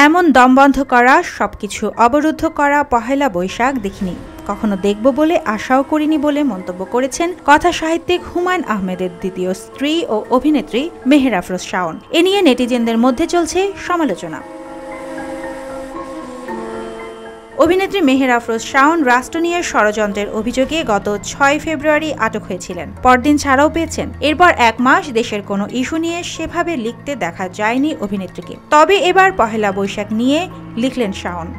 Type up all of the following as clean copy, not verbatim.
এমন দমবন্ধ করা, সবকিছু অবরুদ্ধ করা পহেলা বৈশাখ দেখিনি, কখনো দেখব বলে আশাও করিনি বলে মন্তব্য করেছেন কথা সাহিত্যিক হুমায়ূন আহমেদের দ্বিতীয় স্ত্রী ও অভিনেত্রী মেহের আফরোজ শাওন। এ নিয়ে নেটিজেনদের মধ্যে চলছে সমালোচনা। অভিনেত্রী মেহের আফরোজ শাওন রাষ্ট্র নিয়ে ষড়যন্ত্রের অভিযোগে গত ৬ ফেব্রুয়ারি আটক হয়েছিলেন। পরদিন ছাড়াও পেয়েছেন। এরপর ১ মাস দেশের কোনো ইস্যু নিয়ে সেভাবে লিখতে দেখা যায়নি অভিনেত্রীকে। তবে এবার পহেলা বৈশাখ নিয়ে লিখলেন শাওন।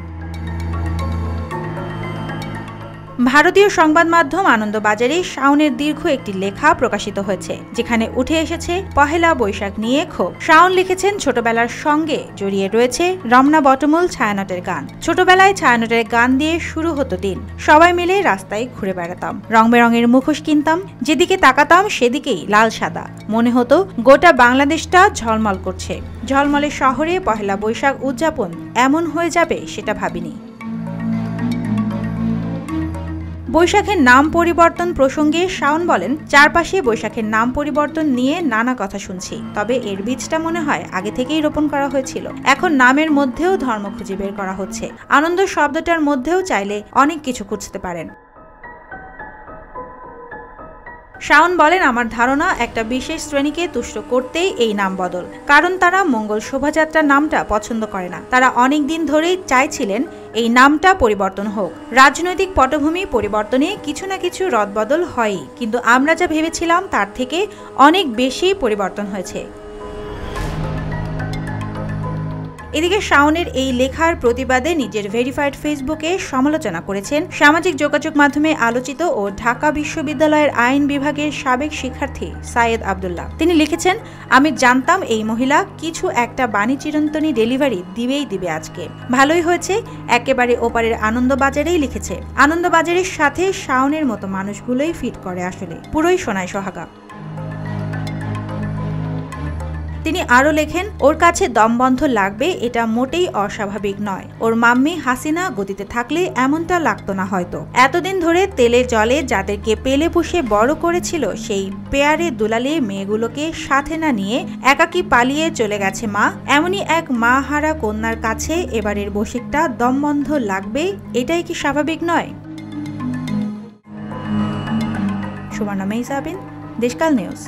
ভারতীয় সংবাদ মাধ্যম আনন্দবাজারে শাওনের দীর্ঘ একটি লেখা প্রকাশিত হয়েছে, যেখানে উঠে এসেছে পহেলা বৈশাখ নিয়ে ক্ষোভ। শাওন লিখেছেন, ছোটবেলার সঙ্গে জড়িয়ে রয়েছে রমনা বটমূল ছায়ানটের গান। ছোটবেলায় ছায়ানটের গান দিয়ে শুরু হতো দিন। সবাই মিলে রাস্তায় ঘুরে বেড়াতাম, রং বেরঙের মুখোশ কিনতাম, যেদিকে তাকাতাম সেদিকেই লাল সাদা। মনে হতো গোটা বাংলাদেশটা ঝলমল করছে। ঝলমলে শহরে পহেলা বৈশাখ উদযাপন এমন হয়ে যাবে সেটা ভাবিনি। বৈশাখের নাম পরিবর্তন প্রসঙ্গে শাওন বলেন, চারপাশে বৈশাখের নাম পরিবর্তন নিয়ে নানা কথা শুনছি, তবে এর বীজটা মনে হয় আগে থেকেই রোপণ করা হয়েছিল। এখন নামের মধ্যেও ধর্ম খুঁজে বের করা হচ্ছে। আনন্দ শব্দটার মধ্যেও চাইলে অনেক কিছু খুঁজতে পারেন। শাওন বলেন, আমার ধারণা একটা বিশেষ শ্রেণীকে তুষ্ট করতেই এই নাম বদল, কারণ তারা মঙ্গল শোভাযাত্রা নামটা পছন্দ করে না। তারা অনেক দিন ধরেই চাইছিলেন এই নামটা পরিবর্তন হোক। রাজনৈতিক পটভূমি পরিবর্তনে কিছু না কিছু রদবদল হয়ই, কিন্তু আমরা যা ভেবেছিলাম তার থেকে অনেক বেশি পরিবর্তন হয়েছে। এদিকে শাওনের এই লেখার প্রতিবাদে নিজের ভেরিফাইড ফেসবুকে সমালোচনা করেছেন সামাজিক যোগাযোগ মাধ্যমে আলোচিত ও ঢাকা বিশ্ববিদ্যালয়ের আইন বিভাগের সাবেক শিক্ষার্থী সাইয়েদ আব্দুল্লাহ। তিনি লিখেছেন, আমি জানতাম এই মহিলা কিছু একটা বাণী চিরন্তনী ডেলিভারি দিবে আজকে। ভালোই হয়েছে, একেবারে ওপারের আনন্দবাজারেই লিখেছে। আনন্দবাজারের সাথে শাওনের মতো মানুষগুলোই ফিট করে, আসলে পুরোই সোনায় সোহাগা। তিনি আরও লেখেন, ওর কাছে দমবন্ধ লাগবে এটা মোটেই অস্বাভাবিক নয়। ওর মাম্মি হাসিনা গদিতে থাকলে এমনটা লাগতো না হয়তো। এতদিন ধরে তেলে জলে যাদেরকে পেলে পুষে বড় করেছিল, সেই পেয়ারে দুলালে মেয়েগুলোকে সাথে না নিয়ে একাকী পালিয়ে চলে গেছে মা। এমনই এক মা হারা কন্যার কাছে এবারের বৈশাখটা দমবন্ধ লাগবে, এটাই কি স্বাভাবিক নয়? সুবর্ণা মেহজাবিন, দেশকাল নিউজ।